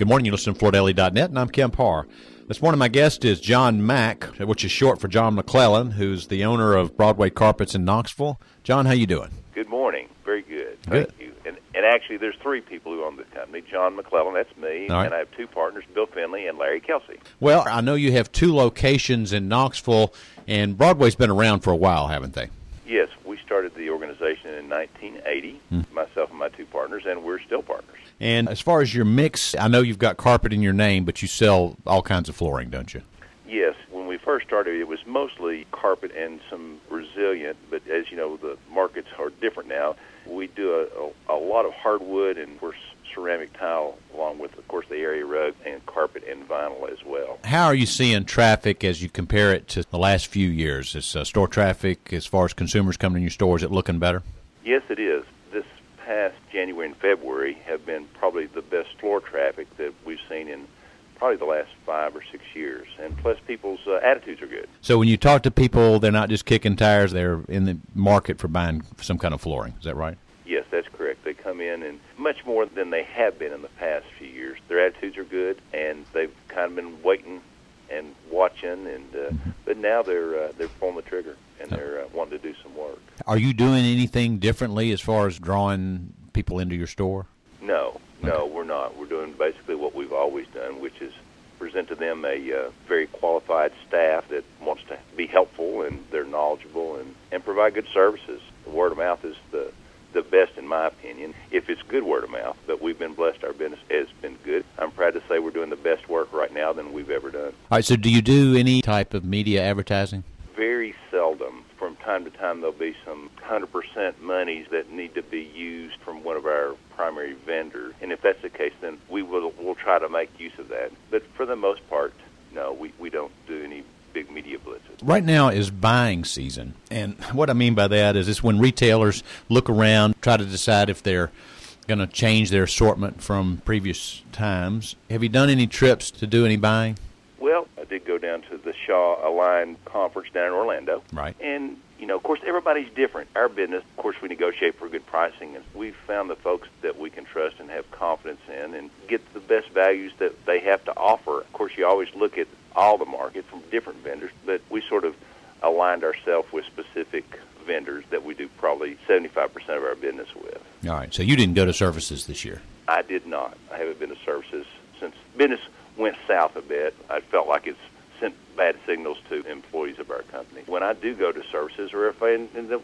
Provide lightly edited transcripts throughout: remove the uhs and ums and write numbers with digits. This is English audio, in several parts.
Good morning. You listen to FloorDaily.net, and I'm Kemp Harr. This morning my guest is John Mack, which is short for John MacLellan, who's the owner of Broadway Carpets in Knoxville. John, how you doing? Good morning. Very good. Good. Thank you. And actually, there's three people who own the company. John MacLellan, that's me, All right. and I have two partners, Bill Finley and Larry Kelsey. Well, I know you have two locations in Knoxville, and Broadway's been around for a while, haven't they? Yes, we started the organization in 1980, myself and my two partners, and we're still partners. And as far as your mix, I know you've got carpet in your name, but you sell all kinds of flooring, don't you? Yes, when we first started, it was mostly carpet and some resilient, but as you know, the markets are different now. We do a lot of hardwood and, of course, ceramic tile, along with, of course, the area rug and carpet and vinyl as well. How are you seeing traffic as you compare it to the last few years? Is store traffic, as far as consumers coming in your store, is it looking better? Yes, it is. This past January and February have been probably the best floor traffic that we've seen in probably the last 5 or 6 years. And plus, people's attitudes are good. So when you talk to people, they're not just kicking tires, they're in the market for buying some kind of flooring. Is that right? Yes, that's correct. They come in and much more than they have been in the past few years. Their attitudes are good, and they've kind of been waiting and watching, and but now they're pulling the trigger, and they're wanting to do some work. Are you doing anything differently as far as drawing people into your store? No, we're not. We're doing basically what we've always done, which is present to them a very qualified staff that wants to be helpful, and they're knowledgeable, and provide good services. The word of mouth is the best, in my opinion, if it's good word of mouth. But we've been blessed. Our business has been good. I'm proud to say we're doing the best work right now than we've ever done. All right, so do you do any type of media advertising? Very seldom. From time to time, there'll be some 100% monies that need to be used from one of our primary vendors. And if that's the case, then we'll try to make use of that. But for the most part, no, we don't do any big media blitzes. Right now is buying season, and what I mean by that is it's when retailers look around, try to decide if they're going to change their assortment from previous times. Have you done any trips to do any buying? Well, I did go down to the Shaw Aligned Conference down in Orlando. Right. And, you know, of course, everybody's different. Our business, of course, we negotiate for good pricing, and we've found the folks that we can trust and have confidence in and get the best values that they have to offer. Of course, you always look at all the market from different vendors, but we sort of aligned ourselves with specific vendors that we do probably 75% of our business with. All right, so you didn't go to services this year? I did not. I haven't been to services since business went south a bit. I felt like it's sent bad signals to employees of our company. When I do go to services, or if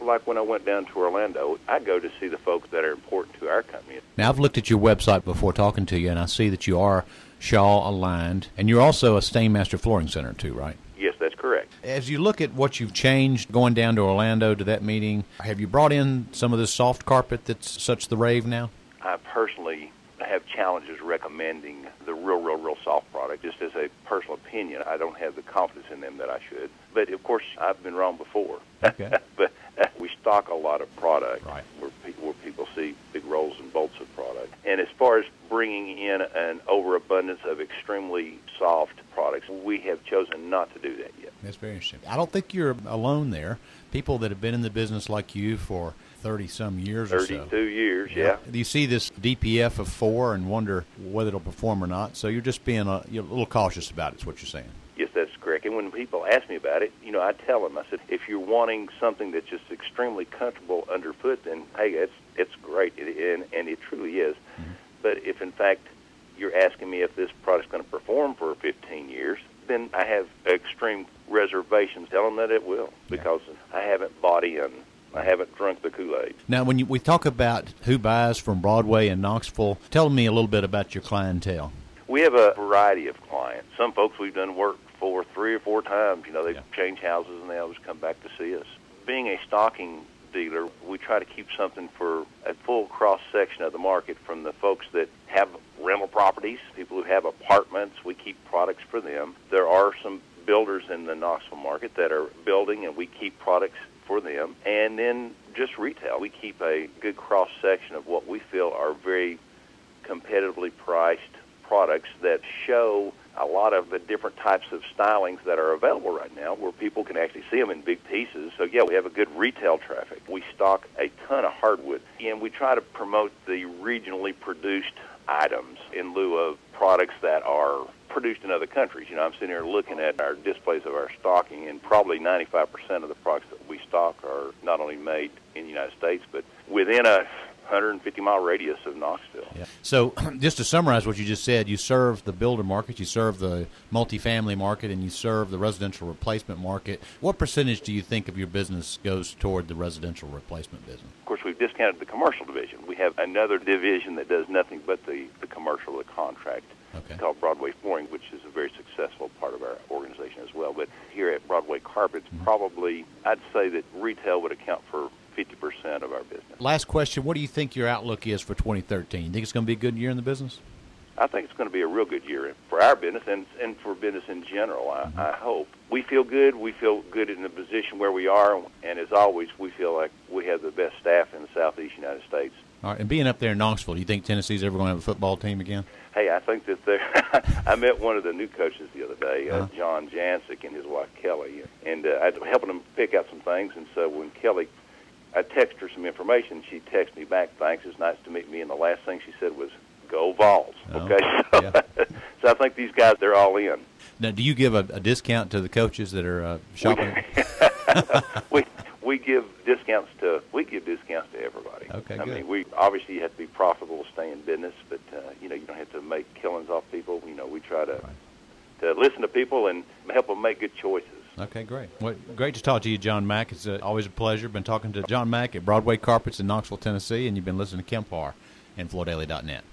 like when I went down to Orlando, I go to see the folks that are important to our company. Now, I've looked at your website before talking to you, and I see that you are Shaw Aligned, and you're also a Stainmaster Flooring Center too, right? Yes, that's correct. As you look at what you've changed going down to Orlando to that meeting, have you brought in some of this soft carpet that's such the rave now? I personally have challenges recommending the real soft product. Just as a personal opinion, I don't have the confidence in them that I should. But, of course, I've been wrong before. Okay. But we stock a lot of product Right. where people see big rolls and bolts of product. And as far as bringing in an overabundance of extremely soft products, we have chosen not to do that yet. That's very interesting. I don't think you're alone there. People that have been in the business like you for 30-some years or so. 32 years, yeah. You see this DPF of 4 and wonder whether it'll perform or not, so you're just being you're a little cautious about it, is what you're saying. Yes, that's correct. And when people ask me about it, you know, I tell them, I said, if you're wanting something that's just extremely comfortable underfoot, then, hey, it's great, and it truly is. Mm-hmm. But if, in fact, you're asking me if this product's going to perform for 15 years, then I have extreme reservations. Tell them that it will, because I haven't bought in. I haven't drunk the Kool-Aid. Now, when we talk about who buys from Broadway and Knoxville, tell me a little bit about your clientele. We have a variety of clients. Some folks we've done work for 3 or 4 times. You know, they've changed houses and they always come back to see us. Being a stocking dealer, we try to keep something for a full cross-section of the market, from the folks that have rental properties, people who have apartments. We keep products for them. There are some builders in the Knoxville market that are building, and we keep products for them. And then just retail. We keep a good cross-section of what we feel are very competitively priced products that show a lot of the different types of stylings that are available right now, where people can actually see them in big pieces. So, yeah, we have a good retail traffic. We stock a ton of hardwood, and we try to promote the regionally produced items in lieu of products that are produced in other countries. I'm sitting here looking at our displays of our stocking, and probably 95% of the products that we stock are not only made in the United States, but within a 150-mile radius of Knoxville. Yeah. So just to summarize what you just said, you serve the builder market, you serve the multifamily market, and you serve the residential replacement market. What percentage do you think of your business goes toward the residential replacement business? Of course, we've discounted the commercial division. We have another division that does nothing but the commercial, the contract. Okay. It's called Broadway Flooring, which is a very successful part of our organization as well. But here at Broadway Carpets, probably I'd say that retail would account for 50% of our business. Last question, what do you think your outlook is for 2013? You think it's going to be a good year in the business? I think it's going to be a real good year for our business and for business in general, I hope. We feel good. We feel good in the position where we are, and as always, we feel like we have the best staff in the southeast United States. All right, and being up there in Knoxville, do you think Tennessee's ever going to have a football team again? Hey, I think that I met one of the new coaches the other day, John Jancic, and his wife Kelly, and I was helping them pick out some things, and so when Kelly, I texted her some information, she texted me back, thanks, it's nice to meet me, and the last thing she said was, go Vols, okay? Yeah. So I think these guys, they're all in. Now, do you give a discount to the coaches that are shopping? We give discounts to everybody. Okay, I good. mean, we obviously have to be profitable to stay in business, but you don't have to make killings off people. We try to listen to people and help them make good choices. Okay, great. Well, great to talk to you, John Mack. It's always a pleasure. Been talking to John Mack at Broadway Carpets in Knoxville, Tennessee, and you've been listening to Kemp Harr and FloorDaily.net.